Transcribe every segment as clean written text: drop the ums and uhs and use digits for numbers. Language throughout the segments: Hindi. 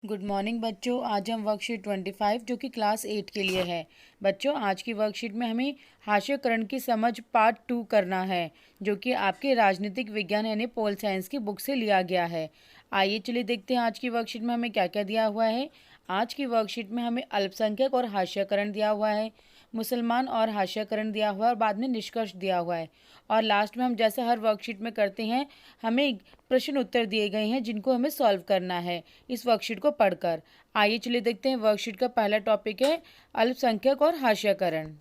गुड मॉर्निंग बच्चों। आज हम वर्कशीट 25 जो कि क्लास 8 के लिए है। बच्चों आज की वर्कशीट में हमें हास्यकरण की समझ पार्ट 2 करना है, जो कि आपके राजनीतिक विज्ञान यानी पोल साइंस की बुक से लिया गया है। आइए चलिए देखते हैं आज की वर्कशीट में हमें क्या क्या दिया हुआ है। आज की वर्कशीट में हमें अल्पसंख्यक और हास्यकरण दिया हुआ है, मुसलमान और हास्यकरण दिया हुआ है और बाद में निष्कर्ष दिया हुआ है। और लास्ट में हम जैसे हर वर्कशीट में करते हैं, हमें प्रश्न उत्तर दिए गए हैं जिनको हमें सॉल्व करना है इस वर्कशीट को पढ़कर। आइए चलिए देखते हैं। वर्कशीट का पहला टॉपिक है अल्पसंख्यक और हास्यकरण।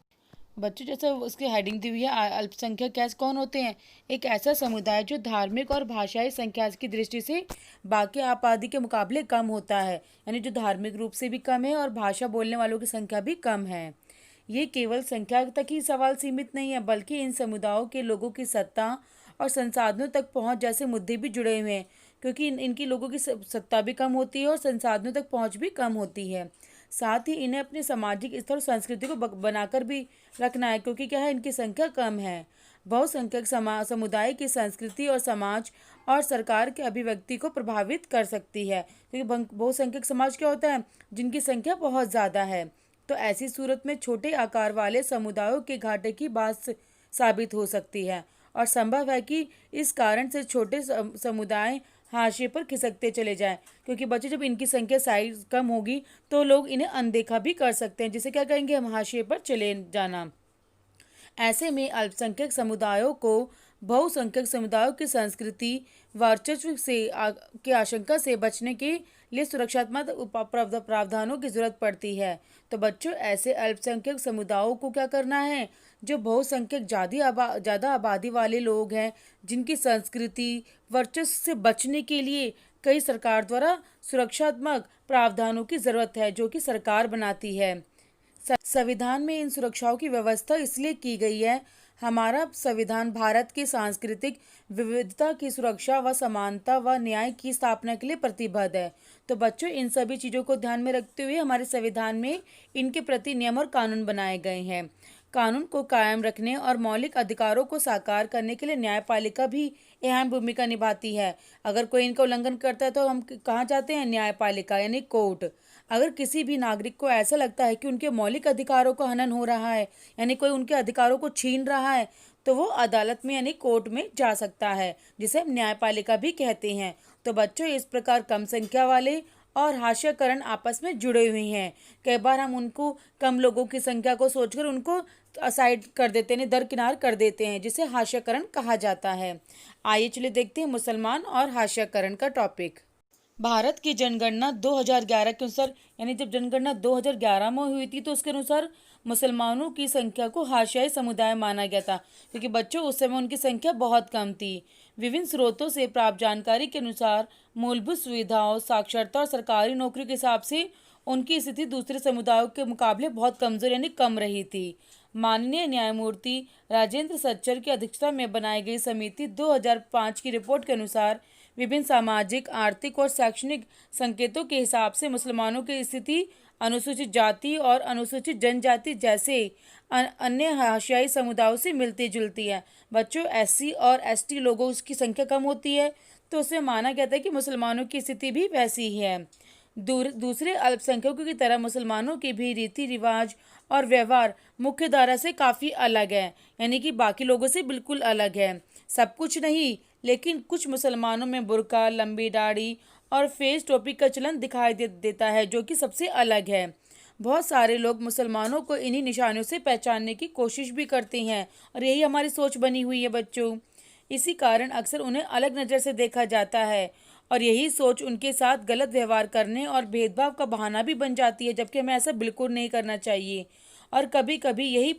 बच्चों जैसे उसकी हेडिंग दी हुई है, अल्पसंख्यक कैसे कौन होते हैं? एक ऐसा समुदाय जो धार्मिक और भाषाई संख्या की दृष्टि से बाकी आबादी के मुकाबले कम होता है, यानी जो धार्मिक रूप से भी कम है और भाषा बोलने वालों की संख्या भी कम है। ये केवल संख्या तक ही सवाल सीमित नहीं है, बल्कि इन समुदायों के लोगों की सत्ता और संसाधनों तक पहुंच जैसे मुद्दे भी जुड़े हुए हैं, क्योंकि इनकी लोगों की सत्ता भी कम होती है और संसाधनों तक पहुंच भी कम होती है। साथ ही इन्हें अपने सामाजिक स्तर और संस्कृति को बनाकर भी रखना है, क्योंकि क्या है, इनकी संख्या कम है। बहुसंख्यक समुदाय की संस्कृति और समाज और सरकार के अभिव्यक्ति को प्रभावित कर सकती है, क्योंकि बहुसंख्यक समाज क्या होता है, जिनकी संख्या बहुत ज़्यादा है। तो ऐसी सूरत में छोटे आकार वाले समुदायों के घाटे की बात साबित हो सकती है, और संभव है कि इस कारण से छोटे समुदाय हाशिए पर खिसकते चले जाएं, क्योंकि बच्चे जब इनकी संख्या साइज कम होगी तो लोग इन्हें अनदेखा भी कर सकते हैं, जिसे क्या कहेंगे हम, हाशिए पर चले जाना। ऐसे में अल्पसंख्यक समुदायों को बहुसंख्यक समुदायों की संस्कृति वर्चस्व की आशंका से बचने के लिए सुरक्षात्मक प्रावधानों की जरूरत पड़ती है। तो बच्चों ऐसे अल्पसंख्यक समुदायों को क्या करना है, जो बहुसंख्यक ज़्यादा आबादी वाले लोग हैं, जिनकी संस्कृति वर्चस्व से बचने के लिए कई सरकार द्वारा सुरक्षात्मक प्रावधानों की जरूरत है, जो कि सरकार बनाती है। संविधान में इन सुरक्षाओं की व्यवस्था इसलिए की गई है। हमारा संविधान भारत की सांस्कृतिक विविधता की सुरक्षा व समानता व न्याय की स्थापना के लिए प्रतिबद्ध है। तो बच्चों इन सभी चीज़ों को ध्यान में रखते हुए हमारे संविधान में इनके प्रति नियम और कानून बनाए गए हैं। कानून को कायम रखने और मौलिक अधिकारों को साकार करने के लिए न्यायपालिका भी अहम भूमिका निभाती है। अगर कोई इनका उल्लंघन करता है तो हम कहाँ जाते हैं, न्यायपालिका यानी कोर्ट। अगर किसी भी नागरिक को ऐसा लगता है कि उनके मौलिक अधिकारों का हनन हो रहा है, यानी कोई उनके अधिकारों को छीन रहा है, तो वो अदालत में यानी कोर्ट में जा सकता है, जिसे हम न्यायपालिका भी कहते हैं। तो बच्चों इस प्रकार कम संख्या वाले और हास्यकरण आपस में जुड़े हुए हैं। कई बार हम उनको कम लोगों की संख्या को सोचकर उनको असाइड कर देते हैं, दरकिनार कर देते हैं, जिसे हास्यकरण कहा जाता है। आइए चलिए देखते हैं मुसलमान और हास्यकरण का टॉपिक। भारत की जनगणना 2011 के अनुसार, यानी जब जनगणना 2011 में हुई थी तो उसके अनुसार मुसलमानों की संख्या को हाशियाई समुदाय माना गया था, क्योंकि बच्चों उस समय उनकी संख्या बहुत कम थी। विभिन्न स्रोतों से प्राप्त जानकारी के अनुसार मूलभूत सुविधाओं, साक्षरता और सरकारी नौकरी के हिसाब से उनकी स्थिति दूसरे समुदायों के मुकाबले बहुत कमजोर यानी कम रही थी। माननीय न्यायमूर्ति राजेंद्र सच्चर की अध्यक्षता में बनाई गई समिति 2005 की रिपोर्ट के अनुसार विभिन्न सामाजिक, आर्थिक और शैक्षणिक संकेतों के हिसाब से मुसलमानों की स्थिति अनुसूचित जाति और अनुसूचित जनजाति जैसे अन्य हाशियाई समुदायों से मिलती जुलती है। बच्चों एससी और एसटी लोगों की संख्या कम होती है, तो उसमें माना गया था कि मुसलमानों की स्थिति भी वैसी ही है। दूसरे अल्पसंख्यकों की तरह मुसलमानों के भी रीति रिवाज और व्यवहार मुख्य धारा से काफ़ी अलग है, यानी कि बाकी लोगों से बिल्कुल अलग है। सब कुछ नहीं, लेकिन कुछ मुसलमानों में बुर्का, लंबी दाढ़ी और फेस टोपी का चलन दिखाई देता है, जो कि सबसे अलग है। बहुत सारे लोग मुसलमानों को इन्हीं निशानों से पहचानने की कोशिश भी करते हैं, और यही हमारी सोच बनी हुई है बच्चों। इसी कारण अक्सर उन्हें अलग नज़र से देखा जाता है, और यही सोच उनके साथ गलत व्यवहार करने और भेदभाव का बहाना भी बन जाती है, जबकि हमें ऐसा बिल्कुल नहीं करना चाहिए। और कभी कभी यही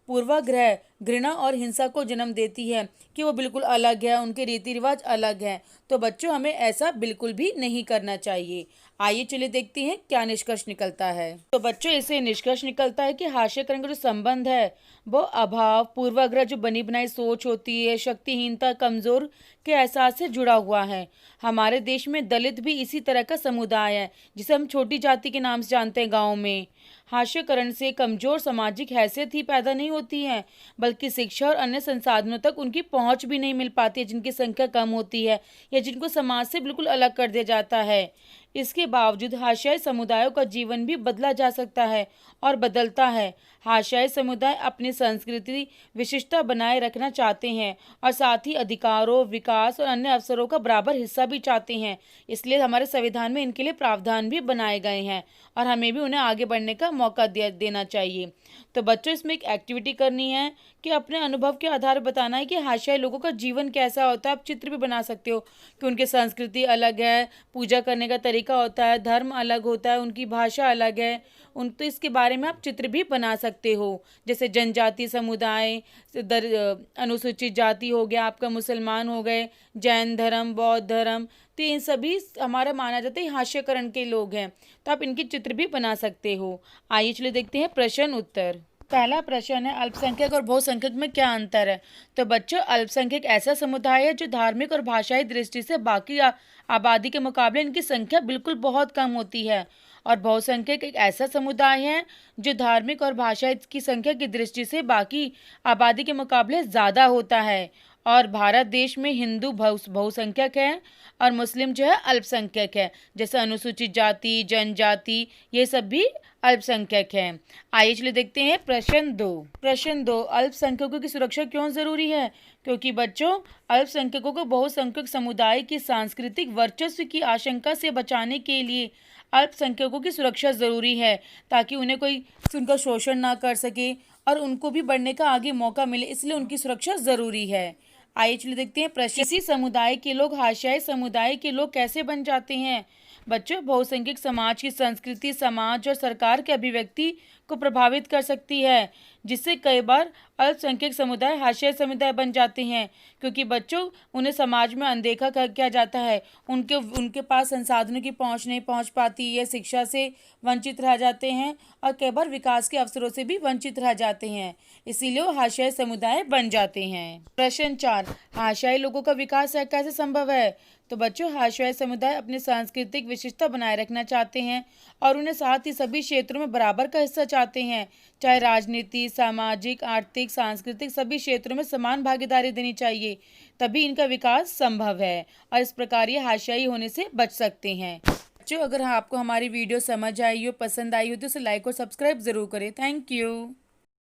पूर्वाग्रह घृणा और हिंसा को जन्म देती है कि वो बिल्कुल अलग है, उनके रीति रिवाज अलग हैं। तो बच्चों हमें ऐसा बिल्कुल भी नहीं करना चाहिए। आइए चलिए देखते हैं क्या निष्कर्ष निकलता है। तो बच्चों इसे निष्कर्ष निकलता है कि हास्यकरण का जो संबंध है वो अभाव, पूर्वाग्रह, जो बनी बनाई सोच होती है, शक्तिहीनता, कमजोर के एहसास से जुड़ा हुआ है। हमारे देश में दलित भी इसी तरह का समुदाय है, जिसे हम छोटी जाति के नाम से जानते हैं गाँव में। हास्यकरण से कमजोर सामाजिक हैसियत ही पैदा नहीं होती है, बल्कि शिक्षा और अन्य संसाधनों तक उनकी पहुंच भी नहीं मिल पाती है, जिनकी संख्या कम होती है या जिनको समाज से बिल्कुल अलग कर दिया जाता है। इसके बावजूद हाशियाई समुदायों का जीवन भी बदला जा सकता है और बदलता है। हाशियाई समुदाय अपनी संस्कृति विशिष्टता बनाए रखना चाहते हैं और साथ ही अधिकारों, विकास और अन्य अवसरों का बराबर हिस्सा भी चाहते हैं। इसलिए हमारे संविधान में इनके लिए प्रावधान भी बनाए गए हैं और हमें भी उन्हें आगे बढ़ने का मौका देना चाहिए। तो बच्चों, इसमें एक एक्टिविटी करनी है कि अपने अनुभव के आधार पर बताना है कि हाशियाई लोगों का जीवन कैसा होता है। आप चित्र भी बना सकते हो कि उनकी संस्कृति अलग है, पूजा करने का तरीका होता है, धर्म अलग होता है, उनकी भाषा अलग है। तो इसके बारे में आप चित्र भी बना सकते हो। जैसे जनजाति समुदाय, अनुसूचित जाति हो गया आपका, मुसलमान हो गए, जैन धर्म, बौद्ध धर्म, तो इन सभी हमारा माना जाता है हास्यकरण के लोग हैं। तो आप इनकी चित्र भी बना सकते हो। आइए चलिए देखते हैं प्रश्न उत्तर। पहला प्रश्न है, अल्पसंख्यक और बहुसंख्यक में क्या अंतर है। तो बच्चों, अल्पसंख्यक ऐसा समुदाय है जो धार्मिक और भाषाई दृष्टि से बाकी आबादी के मुकाबले इनकी संख्या बिल्कुल बहुत कम होती है। और बहुसंख्यक एक ऐसा समुदाय है जो धार्मिक और भाषाई की संख्या की दृष्टि से बाकी आबादी के मुकाबले ज़्यादा होता है। और भारत देश में हिंदू बहुसंख्यक है और मुस्लिम जो है अल्पसंख्यक है। जैसे अनुसूचित जाति, जनजाति, ये सब भी अल्पसंख्यक हैं। आइए चलिए देखते हैं प्रश्न 2। प्रश्न 2, अल्पसंख्यकों की सुरक्षा क्यों जरूरी है। क्योंकि बच्चों, अल्पसंख्यकों को बहुसंख्यक समुदाय की सांस्कृतिक वर्चस्व की आशंका से बचाने के लिए अल्पसंख्यकों की सुरक्षा जरूरी है, ताकि उन्हें कोई उनका शोषण ना कर सके और उनको भी बढ़ने का आगे मौका मिले, इसलिए उनकी सुरक्षा जरूरी है। आइए चलिए देखते हैं प्रश्न, किसी समुदाय के लोग हाशियाई समुदाय के लोग कैसे बन जाते हैं। बच्चों, बहुसंख्यक समाज की संस्कृति, समाज और सरकार के अभिव्यक्ति को प्रभावित कर सकती है, जिससे कई बार अल्पसंख्यक समुदाय हाशियाई समुदाय बन जाते हैं। क्योंकि बच्चों, उन्हें समाज में अनदेखा किया जाता है, उनके पास संसाधनों की पहुंच नहीं पहुंच पाती, ये शिक्षा से वंचित रह जाते हैं और कई बार विकास के अवसरों से भी वंचित रह जाते हैं, इसीलिए वो हाशियाई समुदाय बन जाते हैं। प्रश्न 4, हाशियाई लोगों का विकास कैसे संभव है। तो बच्चों, हाशियाई समुदाय अपनी सांस्कृतिक विशिष्टता बनाए रखना चाहते हैं और उन्हें साथ ही सभी क्षेत्रों में बराबर का हिस्सा चाहते हैं। चाहे राजनीति, सामाजिक, आर्थिक, सांस्कृतिक, सभी क्षेत्रों में समान भागीदारी देनी चाहिए, तभी इनका विकास संभव है और इस प्रकार ये हाशियाई होने से बच सकते हैं। बच्चों, अगर आपको हमारी वीडियो समझ आई हो, पसंद आई हो, तो उसे लाइक और सब्सक्राइब जरूर करें। Thank you.